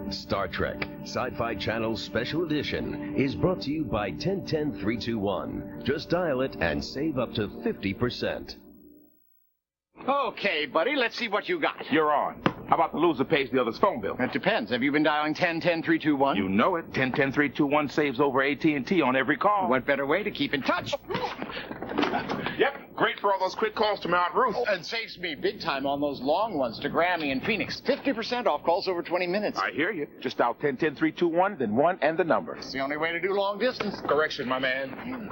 Star Trek Sci-Fi Channel's Special Edition is brought to you by 1010-321. Just dial it and save up to 50%. Okay, buddy, let's see what you got. You're on. How about the loser pays the other's phone bill? It depends. Have you been dialing 1010-321? You know it. 1010-321 saves over AT&T on every call. What better way to keep in touch? Yep, great for all those quick calls to my Aunt Ruth. And saves me big time on those long ones to Grammy and Phoenix. 50% off calls over 20 minutes. I hear you. Just dial 1010-321, then 1 and the number. It's the only way to do long distance. Correction, my man.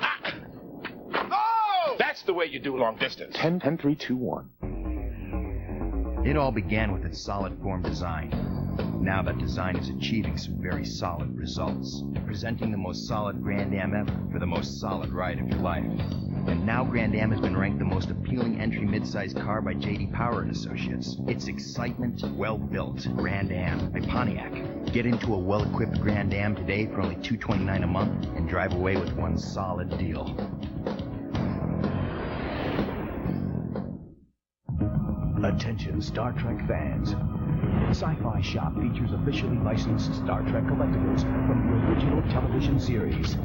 Oh! That's the way you do long distance. 1010-321. It all began with its solid form design. Now that design is achieving some very solid results, presenting the most solid Grand Am ever for the most solid ride of your life. And now Grand Am has been ranked the most appealing entry midsize car by J.D. Power and Associates. It's excitement, well-built. Grand Am by Pontiac. Get into a well-equipped Grand Am today for only $229 a month and drive away with one solid deal. Attention Star Trek fans. Sci-Fi Shop features officially licensed Star Trek collectibles from the original television series.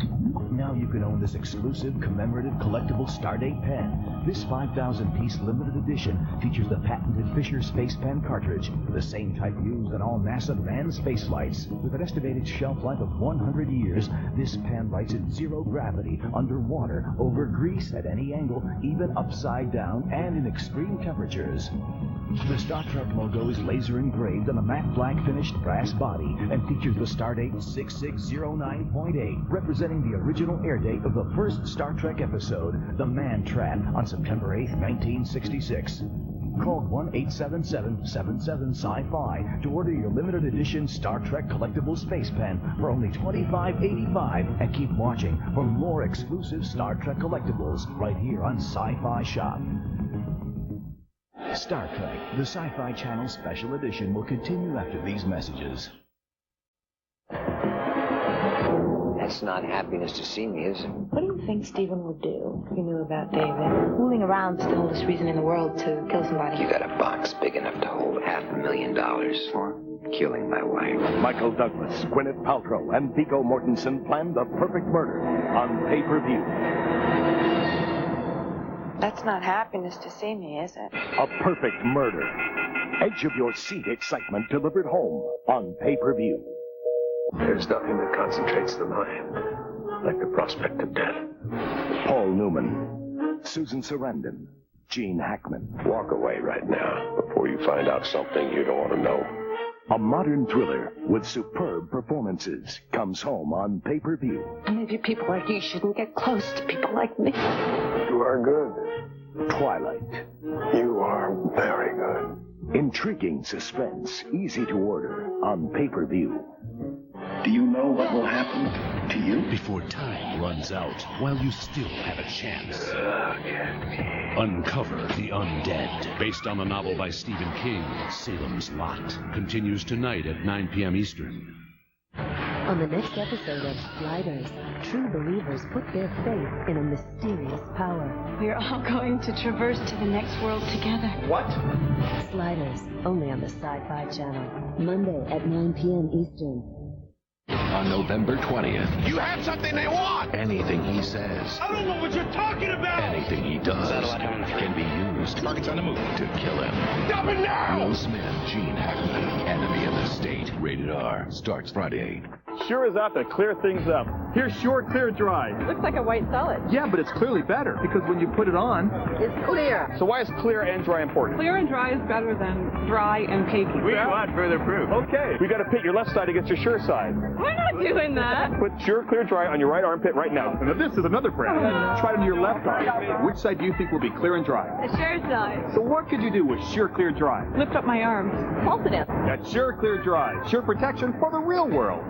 Now you can own this exclusive commemorative collectible Stardate pen. This 5,000-piece limited edition features the patented Fisher Space Pen cartridge, the same type used on all NASA manned space flights. With an estimated shelf life of 100 years, this pen writes in zero gravity, underwater, over grease at any angle, even upside down, and in extreme temperatures. The Star Trek logo is laser engraved on a matte black finished brass body and features the Stardate 6609.8, representing the original air date of the first Star Trek episode, The Man Trap, on September 8, 1966. Call 1-877-77-SCI-FI to order your limited edition Star Trek collectible space pen for only $25.85 and keep watching for more exclusive Star Trek collectibles right here on Sci-Fi Shop. Star Trek, the Sci-Fi Channel Special Edition will continue after these messages. That's not happiness to see me, is it? What do you think Stephen would do if he knew about David? Fooling around is the oldest reason in the world to kill somebody. You got a box big enough to hold $500,000 for killing my wife. Michael Douglas, Gwyneth Paltrow, and Viggo Mortensen planned the perfect murder on pay-per-view. That's not happiness to see me, is it? A perfect murder. Edge of your seat excitement delivered home on pay-per-view. There's nothing that concentrates the mind like the prospect of death. Paul Newman, Susan Sarandon, Gene Hackman. Walk away right now before you find out something you don't want to know. A modern thriller with superb performances comes home on pay-per-view. Maybe people like you shouldn't get close to people like me. You are good. Twilight. You are very good. Intriguing suspense, easy to order on pay-per-view. Do you know what will happen to you? Before time runs out, while you still have a chance. Uncover the Undead. Based on the novel by Stephen King, Salem's Lot continues tonight at 9 p.m. Eastern. On the next episode of Sliders, true believers put their faith in a mysterious power. We're all going to traverse to the next world together. What? Sliders, only on the Sci-Fi Channel. Monday at 9 p.m. Eastern. On November 20th. You have something they want! Anything he says. I don't know what you're talking about! Anything he does can be used Target's on the move. to kill him. Stop it now! Will Smith, Gene Hackman, Enemy of the State. Rated R. Starts Friday. Sure is out to clear things up. Here's Sure Clear Dry. Looks like a white solid. Yeah, but it's clearly better because when you put it on, It's clear. So why is clear and dry important? Clear and dry is better than dry and cakey. We want further proof. Okay, we got to pit your left side against your Sure side. We're not doing that. Put Sure Clear Dry on your right armpit right now. And this is another brand. Try it on your left arm. Which side do you think will be clear and dry? The sure side. So what could you do with Sure Clear Dry? Lift up my arms. Pulse it in. That's Sure Clear Dry. Sure protection for the real world.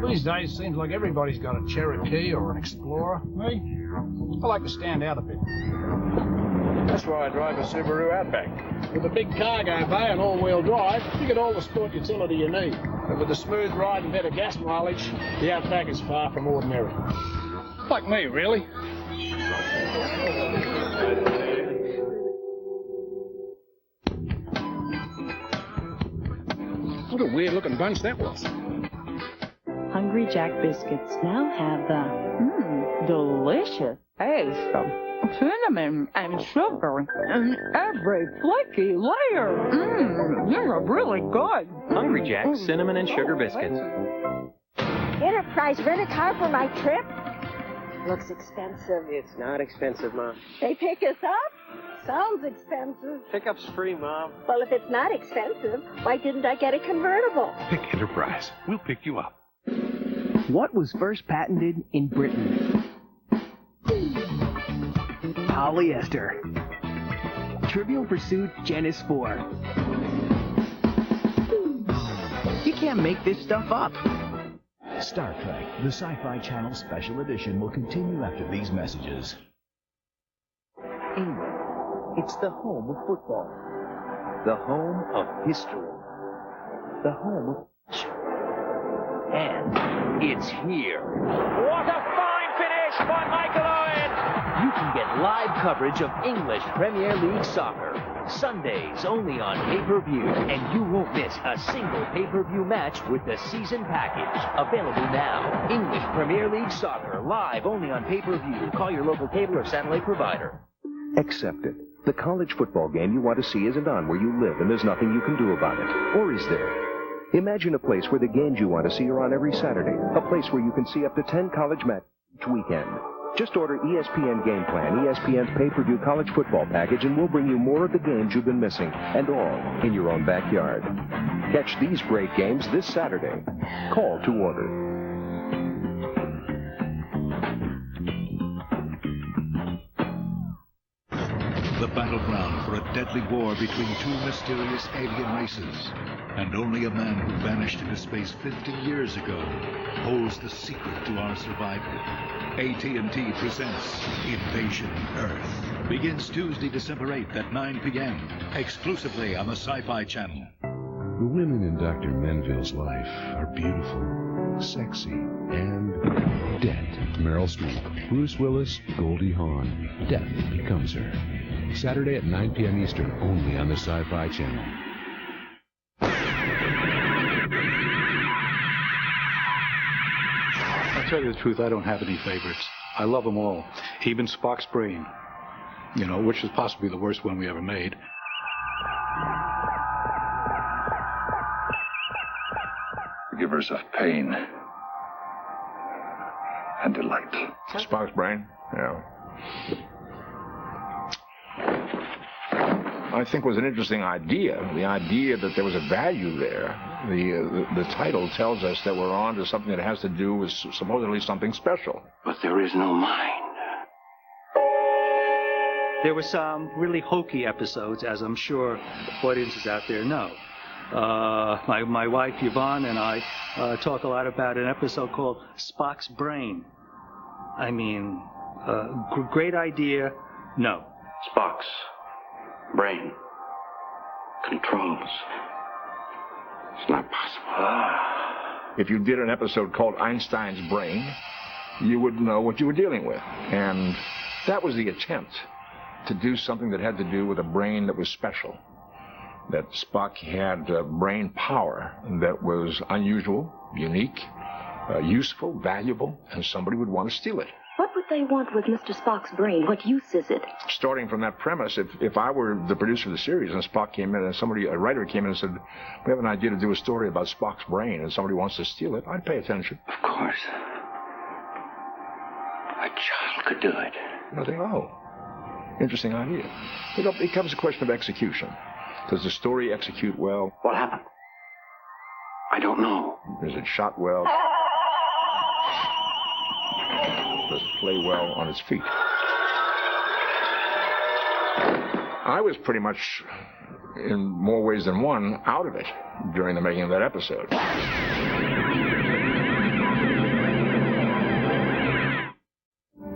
These days, it seems like everybody's got a Cherokee or an Explorer. Me, I like to stand out a bit. That's why I drive a Subaru Outback. With a big cargo bay and all-wheel drive, you get all the sport utility you need. But with the smooth ride and better gas mileage, the Outback is far from ordinary. Like me, really. What a weird-looking bunch that was. Hungry Jack biscuits now have the delicious taste of cinnamon and sugar in every flaky layer. They're really good. Hungry Jack cinnamon and sugar biscuits. Enterprise rent a car for my trip? Looks expensive. It's not expensive, Mom. They pick us up? Sounds expensive. Pickup's free, Mom. Well, if it's not expensive, why didn't I get a convertible? Pick Enterprise. We'll pick you up. What was first patented in Britain? Polyester. Trivial Pursuit Genus 4. You can't make this stuff up. Star Trek, the Sci-Fi Channel Special Edition will continue after these messages. England. It's the home of football. The home of history. The home of... And it's here. What a fine finish by Michael Owen! You can get live coverage of English Premier League soccer. Sundays only on pay-per-view. And you won't miss a single pay-per-view match with the season package. Available now. English Premier League soccer, live only on pay-per-view. Call your local cable or satellite provider. Accept it. The college football game you want to see isn't on where you live, and there's nothing you can do about it. Or is there? Imagine a place where the games you want to see are on every Saturday. A place where you can see up to 10 college matches each weekend. Just order ESPN Game Plan, ESPN's pay-per-view college football package, and we'll bring you more of the games you've been missing, and all in your own backyard. Catch these great games this Saturday. Call to order. The battleground for a deadly war between two mysterious alien races. And only a man who vanished into space 50 years ago holds the secret to our survival. AT&T presents Invasion Earth. Begins Tuesday, December 8th at 9 p.m. Exclusively on the Sci-Fi Channel. The women in Dr. Menville's life are beautiful, sexy, and dead. Meryl Streep, Bruce Willis, Goldie Hawn. Death becomes her. Saturday at 9 p.m. Eastern, only on the Sci-Fi Channel. I'll tell you the truth, I don't have any favorites. I love them all, even Spock's brain, which is possibly the worst one we ever made. Givers of pain and delight. Spock's brain? Yeah. I think was an interesting idea. The idea that there was a value there. The title tells us that we're on to something that has to do with supposedly something special. But there is no mind. There were some really hokey episodes, as I'm sure audiences out there know. My wife Yvonne and I talk a lot about an episode called Spock's Brain. I mean, great idea, no. Spock's brain controls. It's not possible. If you did an episode called Einstein's Brain, you would know what you were dealing with. And that was the attempt to do something that had to do with a brain that was special. That Spock had brain power that was unusual, unique, useful, valuable, and somebody would want to steal it. What would they want with Mr. Spock's brain? What use is it? Starting from that premise, if I were the producer of the series and Spock came in and a writer came in and said, we have an idea to do a story about Spock's brain and somebody wants to steal it, I'd pay attention. Of course. A child could do it. I think, interesting idea. It becomes a question of execution. Does the story execute well? What happened? I don't know. Is it shot well? Does it play well on its feet? I was pretty much, in more ways than one, out of it during the making of that episode.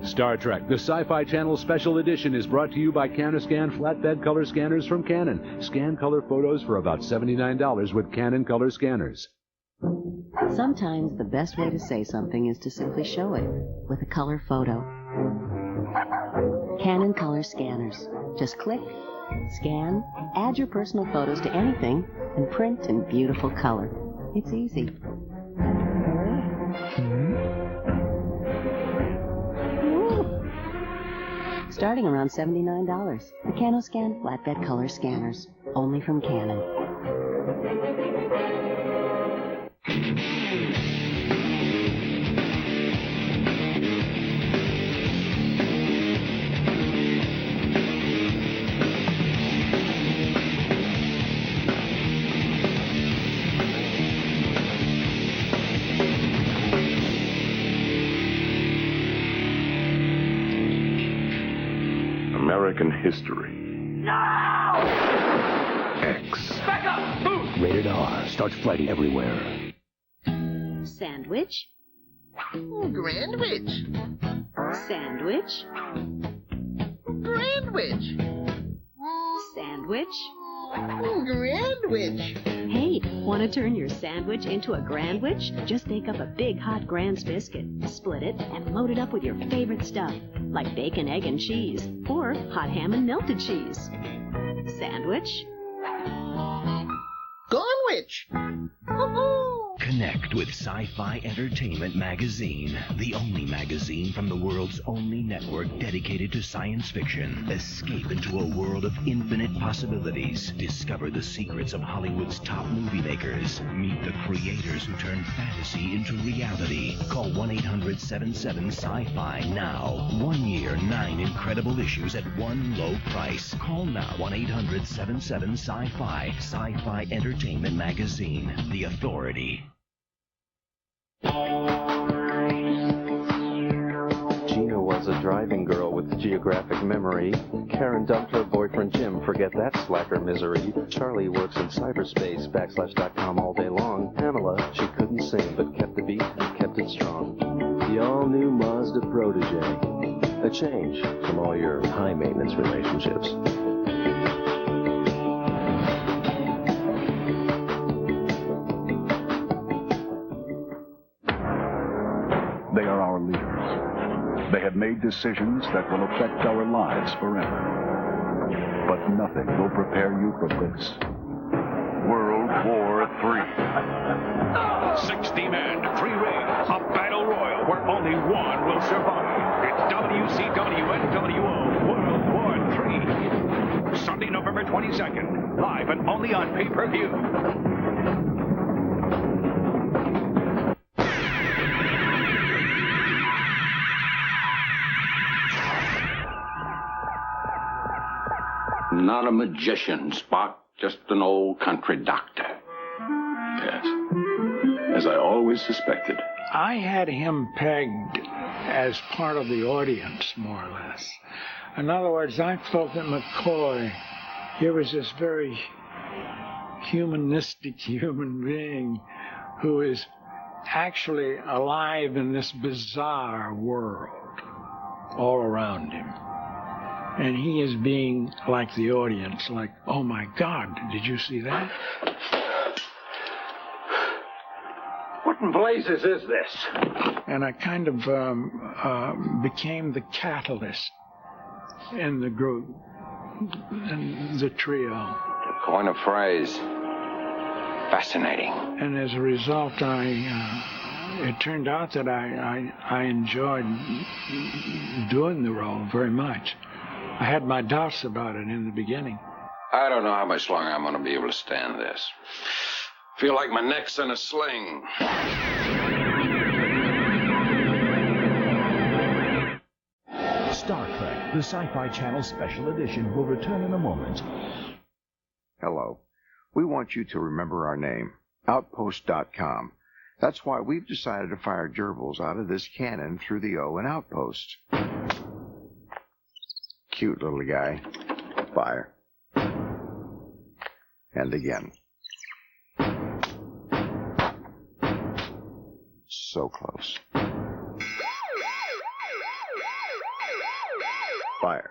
Star Trek, the Sci-Fi Channel Special Edition, is brought to you by Canoscan flatbed color scanners from Canon. Scan color photos for about $79 with Canon color scanners. Sometimes the best way to say something is to simply show it with a color photo. Canon color scanners. Just click, scan, add your personal photos to anything, and print in beautiful color. It's easy. Starting around $79. Mechanoscan flatbed color scanners. Only from Canon. American history. No! X. Back up! Move! Rated R. Starts flighting everywhere. Sandwich. Grandwich. Sandwich. Grandwich. Sandwich. Grandwich. Hey, want to turn your sandwich into a grandwich? Just bake up a big hot Grand's biscuit, split it, and load it up with your favorite stuff, like bacon, egg, and cheese, or hot ham and melted cheese. Sandwich. Gonwich. Connect with Sci-Fi Entertainment Magazine, the only magazine from the world's only network dedicated to science fiction. Escape into a world of infinite possibilities. Discover the secrets of Hollywood's top movie makers. Meet the creators who turn fantasy into reality. Call 1-800-77-SCI-FI now. 1 year, 9 incredible issues at one low price. Call now, 1-800-77-SCI-FI. Sci-Fi Entertainment Magazine, the authority. Gina was a driving girl with geographic memory. Karen dumped her boyfriend Jim, forget that slacker misery. Charlie works in cyberspace, /.com all day long. Pamela, she couldn't sing, but kept the beat and kept it strong. The all-new Mazda Protege. A change from all your high-maintenance relationships. They are our leaders. They have made decisions that will affect our lives forever. But nothing will prepare you for this. World War III. 60 men, 3 rings, a battle royal where only one will survive. It's WCW NWO World War III. Sunday, November 22nd, live and only on pay-per-view. Not a magician, Spock. Just an old country doctor. Yes. As I always suspected. I had him pegged as part of the audience, more or less. In other words, I felt that McCoy, he was this very humanistic human being who is actually alive in this bizarre world all around him. And he is being like the audience, like, oh my God, did you see that? What in blazes is this? And I kind of became the catalyst in the group, in the trio. To coin a phrase, fascinating. And as a result, it turned out that I enjoyed doing the role very much. I had my doubts about it in the beginning. I don't know how much longer I'm going to be able to stand this. Feel like my neck's in a sling. Star Trek, the Sci-Fi Channel Special Edition, will return in a moment. Hello. We want you to remember our name, Outpost.com. That's why we've decided to fire gerbils out of this cannon through the O in Outpost. Cute little guy. Fire. And again. So close. Fire.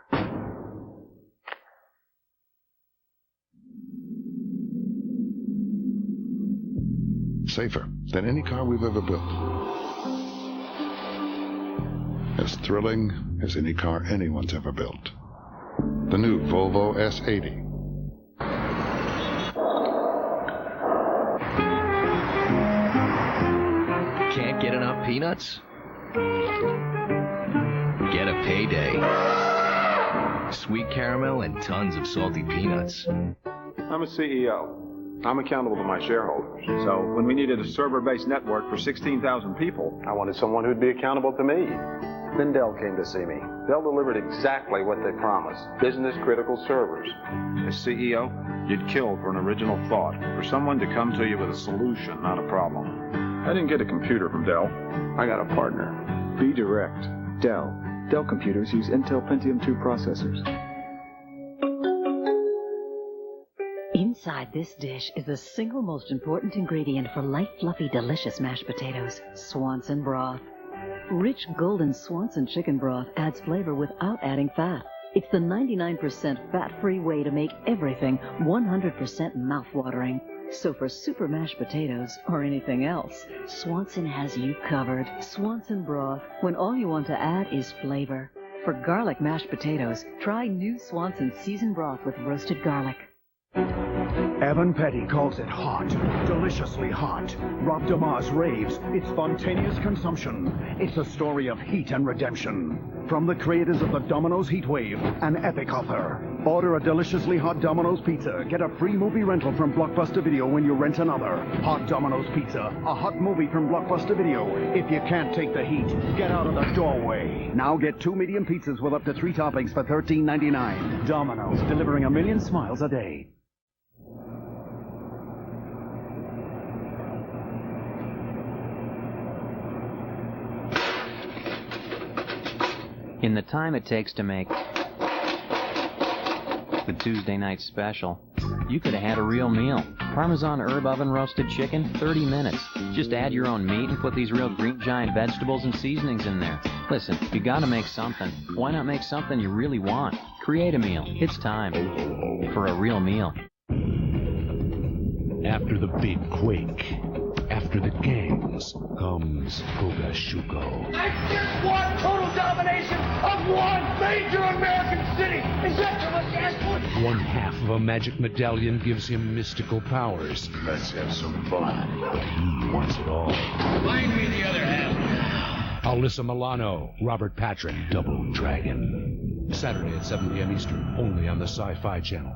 Safer than any car we've ever built. As thrilling as any car anyone's ever built. The new Volvo S80. peanuts? Get a payday. Sweet caramel and tons of salty peanuts. I'm a CEO. I'm accountable to my shareholders. So when we needed a server-based network for 16,000 people, I wanted someone who'd be accountable to me. Then Dell came to see me. Dell delivered exactly what they promised, business-critical servers. As CEO, you'd kill for an original thought, for someone to come to you with a solution, not a problem. I didn't get a computer from Dell. I got a partner. Be direct. Dell. Dell computers use Intel Pentium 2 processors. Inside this dish is the single most important ingredient for light, fluffy, delicious mashed potatoes, Swanson broth. Rich golden Swanson chicken broth adds flavor without adding fat. It's the 99% fat-free way to make everything 100% mouth-watering. So for super mashed potatoes or anything else, Swanson has you covered. Swanson broth, when all you want to add is flavor. For garlic mashed potatoes, try new Swanson seasoned broth with roasted garlic. Evan Petty calls it hot, deliciously hot. Rob DeMars raves, it's spontaneous consumption. It's a story of heat and redemption. From the creators of the Domino's Heat Wave, an epic offer. Order a deliciously hot Domino's pizza. Get a free movie rental from Blockbuster Video when you rent another. Hot Domino's Pizza, a hot movie from Blockbuster Video. If you can't take the heat, get out of the doorway. Now get 2 medium pizzas with up to 3 toppings for $13.99. Domino's, delivering 1 million smiles a day. In the time it takes to make the Tuesday night special, you could have had a real meal. Parmesan herb oven roasted chicken, 30 minutes. Just add your own meat and put these real green giant vegetables and seasonings in there. Listen, you gotta make something. Why not make something you really want? Create a meal. It's time for a real meal. After the big quake, after the gangs, comes Kogashuko. I just want total domination of one major American city. Is that too much to ask for? One half of a magic medallion gives him mystical powers. Let's have some fun. But he wants it all. Find me the other half. Alyssa Milano, Robert Patrick, Double Dragon. Saturday at 7 p.m. Eastern, only on the Sci-Fi Channel.